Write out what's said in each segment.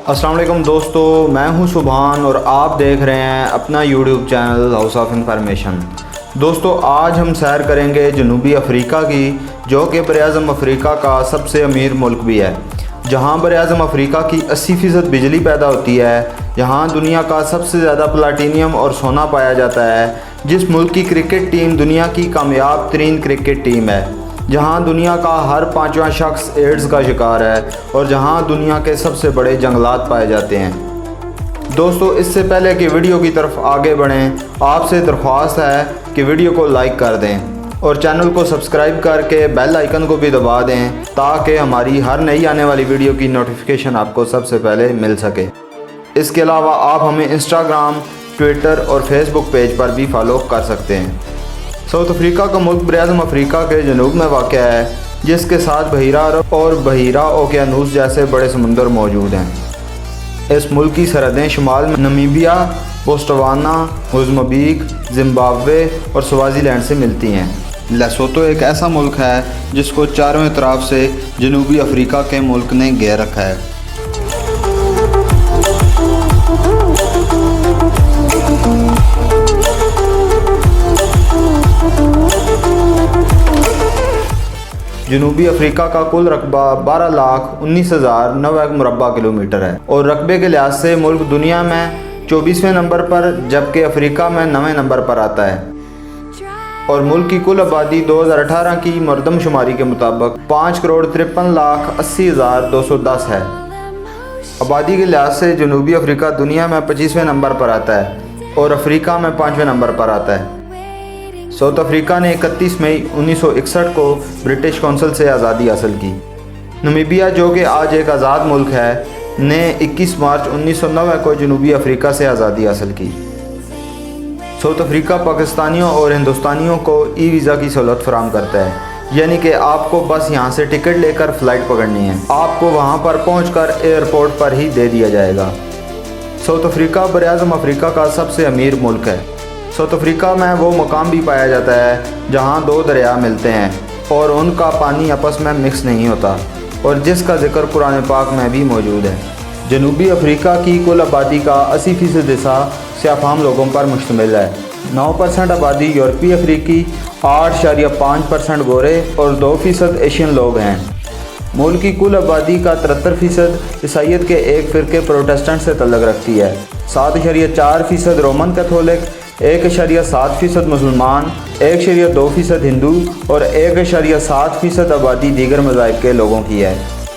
السلام علیکم دوستو، میں ہوں سبحان اور آپ دیکھ رہے ہیں اپنا YouTube channel house of information. دوستو، آج ہم سیر کریں گے جنوبی افریقہ کی، جو کہ براعظم افریقہ کا سب سے امیر ملک بھی ہے، جہاں براعظم افریقہ کی 80% بجلی پیدا ہوتی ہے، جہاں دنیا کا سب سے زیادہ پلاٹینیم اور سونا پایا جاتا ہے، جس ملک کی کرکٹ ٹیم دنیا کی کامیاب ترین کرکٹ ٹیم ہے، جہاں دنیا کا ہر 5واں شخص ایڈز کا شکار ہے، اور جہاں دنیا کے سب سے بڑے جنگلات پائے جاتے ہیں۔ دوستو، اس سے پہلے کہ ویڈیو کی طرف آگے بڑھیں، آپ سے درخواست ہے کہ ویڈیو کو لائک کر دیں اور چینل کو سبسکرائب کر کے بیل آئیکن کو بھی دبا دیں، تاکہ ہماری ہر نئی آنے والی ویڈیو کی نوٹیفیکیشن آپ کو سب سے پہلے مل سکے۔ اس کے علاوہ آپ ہمیں انسٹاگرام، ٹویٹر اور فیس بک پیج پر بھی فالو کر سکتے ہیں۔ ساؤتھ افریقہ کا ملک براعظم افریقہ کے جنوب میں واقع ہے، جس کے ساتھ بحیرہ عرب اور بحیرہ اوقیانوس جیسے بڑے سمندر موجود ہیں۔ اس ملک کی سرحدیں شمال میں نمیبیا، بوتسوانا، موزمبیق، زمبابوے اور سوازی لینڈ سے ملتی ہیں۔ لیسوتو ایک ایسا ملک ہے جس کو چاروں طرف سے جنوبی افریقہ کے ملک نے گھیر رکھا ہے۔ جنوبی افریقہ کا کل رقبہ 12,19,009 مربع کلومیٹر ہے، اور رقبے کے لحاظ سے ملک دنیا میں 24ویں نمبر پر جبکہ افریقہ میں 9ویں نمبر پر آتا ہے، اور ملک کی کل آبادی 2018 کی مردم شماری کے مطابق 5,53,80,210 ہے۔ آبادی کے لحاظ سے جنوبی افریقہ دنیا میں 25ویں نمبر پر آتا ہے اور افریقہ میں 5ویں نمبر پر آتا ہے۔ ساؤتھ افریقہ نے 31 مئی 1961 کو برٹش کونسل سے آزادی حاصل کی۔ نمیبیا، جو کہ آج ایک آزاد ملک ہے، نے 21 مارچ 1990 کو جنوبی افریقہ سے آزادی حاصل کی۔ ساؤتھ افریقہ پاکستانیوں اور ہندوستانیوں کو ای ویزا کی سہولت فراہم کرتا ہے، یعنی کہ آپ کو بس یہاں سے ٹکٹ لے کر فلائٹ پکڑنی ہے، آپ کو وہاں پر پہنچ کر ایئرپورٹ پر ہی دے دیا جائے گا۔ ساؤتھ افریقہ براعظم افریقہ کا سب سے امیر ملک ہے۔ ساؤتھ افریقہ میں وہ مقام بھی پایا جاتا ہے جہاں 2 دریا ملتے ہیں اور ان کا پانی آپس میں مکس نہیں ہوتا، اور جس کا ذکر قرآن پاک میں بھی موجود ہے۔ جنوبی افریقہ کی کل آبادی کا 80% حصہ سیاہ فام لوگوں پر مشتمل ہے۔ 9% آبادی یورپی افریقی، 8.5% گورے اور 2% ایشین لوگ ہیں۔ ملک کی کل آبادی کا 73% عیسائیت کے ایک فرقے پروٹسٹنٹ سے تعلق رکھتی ہے، 7.4% رومن کیتھولک، 1.7% مسلمان، 1.2% ہندو اور 1.7% آبادی دیگر مذاہب کے لوگوں کی ہے۔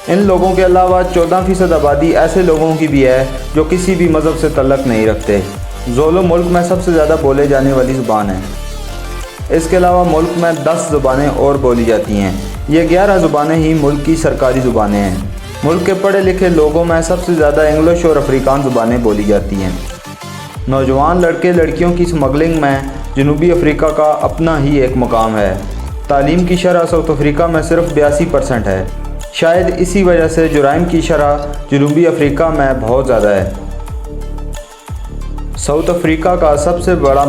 ان لوگوں کے علاوہ 14% آبادی ایسے لوگوں کی بھی ہے جو کسی بھی مذہب سے تعلق نہیں رکھتے۔ زولو ملک میں سب سے زیادہ بولے جانے والی زبان ہے۔ اس کے علاوہ ملک میں 10 زبانیں اور بولی جاتی ہیں۔ یہ 11 زبانیں ہی ملک کی سرکاری زبانیں ہیں۔ ملک کے پڑھے لکھے لوگوں میں سب سے زیادہ انگلش اور افریکان زبانیں بولی جاتی ہیں۔ نوجوان لڑکے لڑکیوں کی سمگلنگ میں جنوبی افریقہ کا اپنا ہی ایک مقام ہے۔ تعلیم کی شرح ساؤتھ افریقہ میں صرف 82% ہے۔ شاید اسی وجہ سے جرائم کی شرح جنوبی افریقہ میں بہت زیادہ ہے۔ ساؤتھ افریقہ کا سب سے بڑا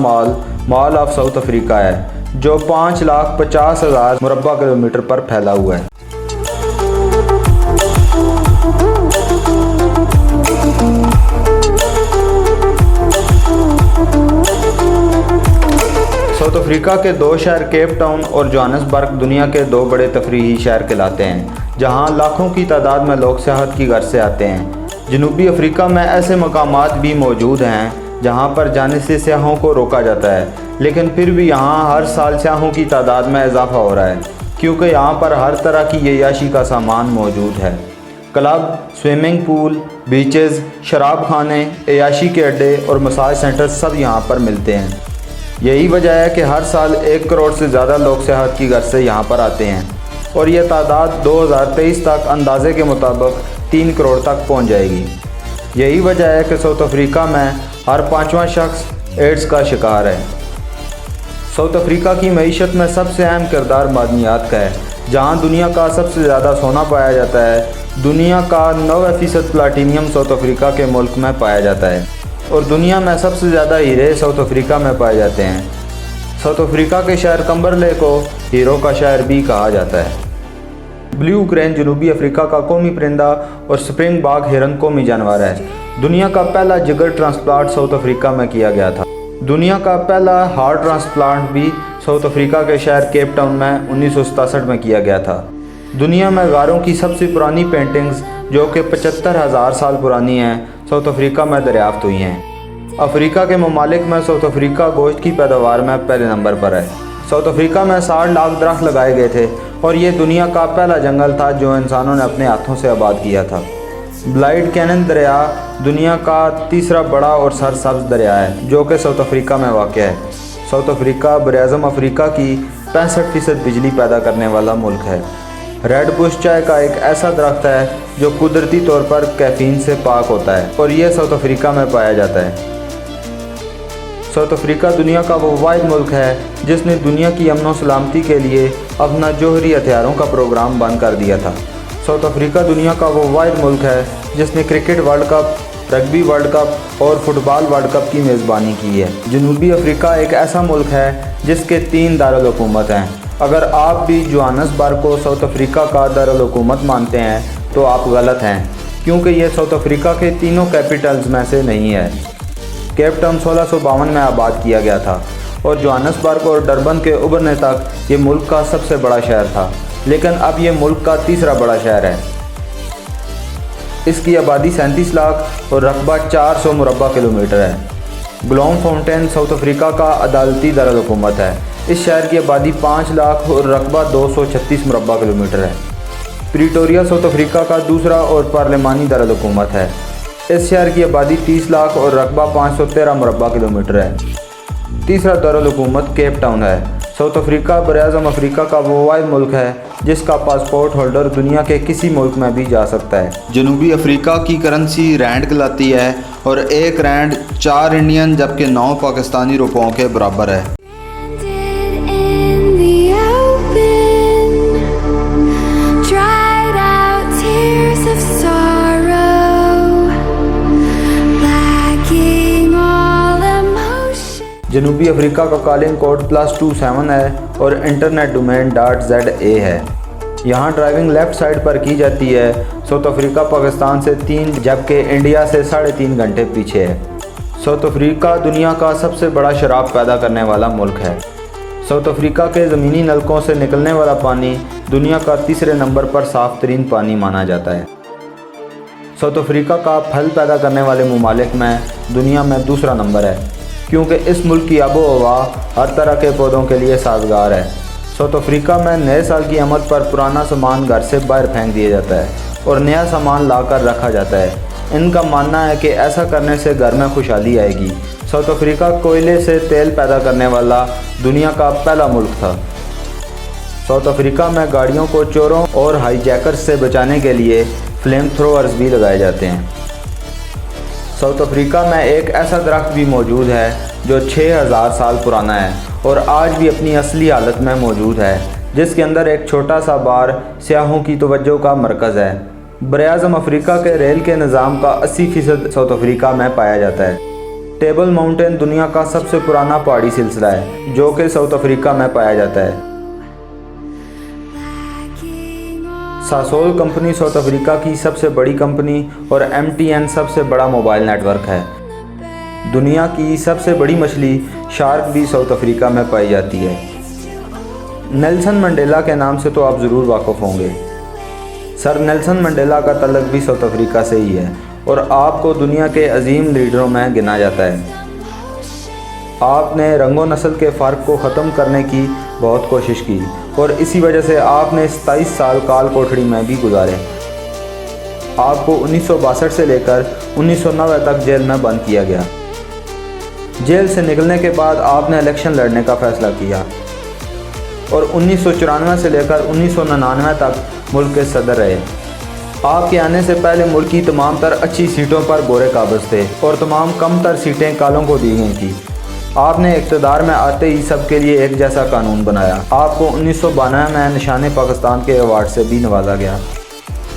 مال آف ساؤتھ افریقہ ہے، جو 5,50,000 مربع کلومیٹر پر پھیلا ہوا ہے۔ ساؤتھ افریقہ کے 2 شہر کیپ ٹاؤن اور جوہانسبرگ دنیا کے 2 بڑے تفریحی شہر کہلاتے ہیں، جہاں لاکھوں کی تعداد میں لوگ سیاحت کی غرض سے آتے ہیں۔ جنوبی افریقہ میں ایسے مقامات بھی موجود ہیں جہاں پر جانے سے سیاحوں کو روکا جاتا ہے، لیکن پھر بھی یہاں ہر سال سیاحوں کی تعداد میں اضافہ ہو رہا ہے، کیونکہ یہاں پر ہر طرح کی عیاشی کا سامان موجود ہے۔ کلب، سوئمنگ پول، بیچز، شراب خانے، عیاشی کے اڈے اور مساج سینٹر سب یہاں پر ملتے ہیں۔ یہی وجہ ہے کہ ہر سال 1 کروڑ سے زیادہ لوگ سیاحت کی غرض سے یہاں پر آتے ہیں، اور یہ تعداد 2023 تک اندازے کے مطابق 3 کروڑ تک پہنچ جائے گی۔ یہی وجہ ہے کہ ساؤتھ افریقہ میں ہر 5واں شخص ایڈز کا شکار ہے۔ ساؤتھ افریقہ کی معیشت میں سب سے اہم کردار معدنیات کا ہے، جہاں دنیا کا سب سے زیادہ سونا پایا جاتا ہے۔ دنیا کا 90% پلاٹینیم ساؤتھ افریقہ کے ملک میں پایا جاتا ہے۔ اور دنیا میں سب سے زیادہ ہیرے ساؤتھ افریقہ میں پائے جاتے ہیں۔ ساؤتھ افریقہ کے شہر کمبرلے کو ہیرو کا شہر بھی کہا جاتا ہے۔ بلیو کرین جنوبی افریقہ کا قومی پرندہ اور سپرنگ باگ ہرن قومی جانور ہے۔ دنیا کا پہلا جگر ٹرانسپلانٹ ساؤتھ افریقہ میں کیا گیا تھا۔ دنیا کا پہلا ہارٹ ٹرانسپلانٹ بھی ساؤتھ افریقہ کے شہر کیپ ٹاؤن میں 1967 میں کیا گیا تھا۔ دنیا میں غاروں کی سب سے پرانی پینٹنگز جو کہ 75,000 سال پرانی ہیں ساؤتھ افریقہ میں دریافت ہوئی ہیں۔ افریقہ کے ممالک میں ساؤتھ افریقہ گوشت کی پیداوار میں پہلے نمبر پر ہے۔ ساؤتھ افریقہ میں 60 لاکھ درخت لگائے گئے تھے اور یہ دنیا کا پہلا جنگل تھا جو انسانوں نے اپنے ہاتھوں سے آباد کیا تھا۔ بلائیڈ کینن دریا دنیا کا تیسرا بڑا اور سرسبز دریا ہے جو کہ ساؤتھ افریقہ میں واقع ہے۔ ساؤتھ افریقہ براعظم افریقہ کی 65% بجلی پیدا کرنے والا ملک ہے۔ ریڈ بش چائے کا ایک ایسا درخت ہے جو قدرتی طور پر کیفین سے پاک ہوتا ہے اور یہ ساؤتھ افریقہ میں پایا جاتا ہے۔ ساؤتھ افریقہ دنیا کا وہ واحد ملک ہے جس نے دنیا کی امن و سلامتی کے لیے اپنا جوہری ہتھیاروں کا پروگرام بند کر دیا تھا۔ ساؤتھ افریقہ دنیا کا وہ واحد ملک ہے جس نے cricket world cup, rugby world cup اور فٹ بال ورلڈ کپ کی میزبانی کی ہے۔ جنوبی افریقہ ایک ایسا ملک ہے جس کے 3 دارالحکومت ہیں۔ اگر آپ بھی جوہانسبرگ کو ساؤتھ افریقہ کا دارالحکومت مانتے ہیں تو آپ غلط ہیں، کیونکہ یہ ساؤتھ افریقہ کے تینوں کیپٹلز میں سے نہیں ہے۔ کیپ ٹاؤن 1652 میں آباد کیا گیا تھا اور جوہانسبرگ اور ڈربن کے ابھرنے تک یہ ملک کا سب سے بڑا شہر تھا، لیکن اب یہ ملک کا تیسرا بڑا شہر ہے۔ اس کی آبادی 37 لاکھ اور رقبہ 400 مربع کلومیٹر ہے۔ بلوم فاؤنٹین ساؤتھ افریقہ کا عدالتی دارالحکومت ہے۔ اس شہر کی آبادی 5 لاکھ اور رقبہ 236 مربع کلومیٹر ہے۔ پریٹوریا ساؤتھ افریقہ کا دوسرا اور پارلیمانی دارالحکومت ہے۔ اس شہر کی آبادی 30 لاکھ اور رقبہ 513 مربع کلومیٹر ہے۔ تیسرا دارالحکومت کیپ ٹاؤن ہے۔ ساؤتھ افریقہ براعظم افریقہ کا وہ واحد ملک ہے جس کا پاسپورٹ ہولڈر دنیا کے کسی ملک میں بھی جا سکتا ہے۔ جنوبی افریقہ کی کرنسی رینڈ کہلاتی ہے اور ایک رینڈ 4 انڈین جبکہ 9 پاکستانی روپوں کے برابر ہے۔ جنوبی افریقہ کا کالنگ کوڈ +27 ہے اور انٹرنیٹ ڈومین .za ہے۔ یہاں ڈرائیونگ لیفٹ سائڈ پر کی جاتی ہے۔ ساؤتھ افریقہ پاکستان سے 3 جبکہ انڈیا سے 3.5 گھنٹے پیچھے ہے۔ ساؤتھ افریقہ دنیا کا سب سے بڑا شراب پیدا کرنے والا ملک ہے۔ ساؤتھ افریقہ کے زمینی نلکوں سے نکلنے والا پانی دنیا کا تیسرے نمبر پر صاف ترین پانی مانا جاتا ہے۔ ساؤتھ افریقہ کا پھل پیدا کرنے والے ممالک میں دنیا میں دوسرا نمبر ہے، کیونکہ اس ملک کی آب و ہوا ہر طرح کے پودوں کے لیے سازگار ہے۔ ساؤتھ افریقہ میں نئے سال کی آمد پر پرانا سامان گھر سے باہر پھینک دیا جاتا ہے اور نیا سامان لا کر رکھا جاتا ہے۔ ان کا ماننا ہے کہ ایسا کرنے سے گھر میں خوشحالی آئے گی۔ ساؤتھ افریقہ کوئلے سے تیل پیدا کرنے والا دنیا کا پہلا ملک تھا۔ ساؤتھ افریقہ میں گاڑیوں کو چوروں اور ہائی جیکرز سے بچانے کے لیے فلیم تھروورز بھی لگائے جاتے ہیں۔ ساؤتھ افریقہ میں ایک ایسا درخت بھی موجود ہے جو 6000 سال پرانا ہے اور آج بھی اپنی اصلی حالت میں موجود ہے، جس کے اندر ایک چھوٹا سا بار سیاحوں کی توجہ کا مرکز ہے۔ براعظم افریقہ کے ریل کے نظام کا 80% ساؤتھ افریقہ میں پایا جاتا ہے۔ ٹیبل ماؤنٹین دنیا کا سب سے پرانا پہاڑی سلسلہ ہے جو کہ ساؤتھ افریقہ میں پایا جاتا ہے۔ ساسول کمپنی ساؤتھ افریقہ کی سب سے بڑی کمپنی اور MTN سب سے بڑا موبائل نیٹ ورک ہے۔ دنیا کی سب سے بڑی مچھلی شارک بھی ساؤتھ افریقہ میں پائی جاتی ہے۔ نیلسن منڈیلا کے نام سے تو آپ ضرور واقف ہوں گے۔ سر نیلسن منڈیلا کا تعلق بھی ساؤتھ افریقہ سے ہی ہے اور آپ کو دنیا کے عظیم لیڈروں میں گنا جاتا ہے۔ آپ نے رنگ و نسل کے فرق کو ختم کرنے کی بہت کوشش کی اور اسی وجہ سے آپ نے 27 سال کال کوٹڑی میں بھی گزارے۔ آپ کو 1962 سے لے کر 1990 تک جیل میں بند کیا گیا۔ جیل سے نکلنے کے بعد آپ نے الیکشن لڑنے کا فیصلہ کیا اور 1994 سے لے کر 1999 تک ملک کے صدر رہے۔ آپ کے آنے سے پہلے ملک کی تمام تر اچھی سیٹوں پر گورے قابض تھے اور تمام کم تر سیٹیں کالوں کو دی گئی تھیں۔ آپ نے اقتدار میں آتے ہی سب کے لیے ایک جیسا قانون بنایا۔ آپ کو 1992 میں نشان پاکستان کے ایوارڈ سے بھی نوازا گیا۔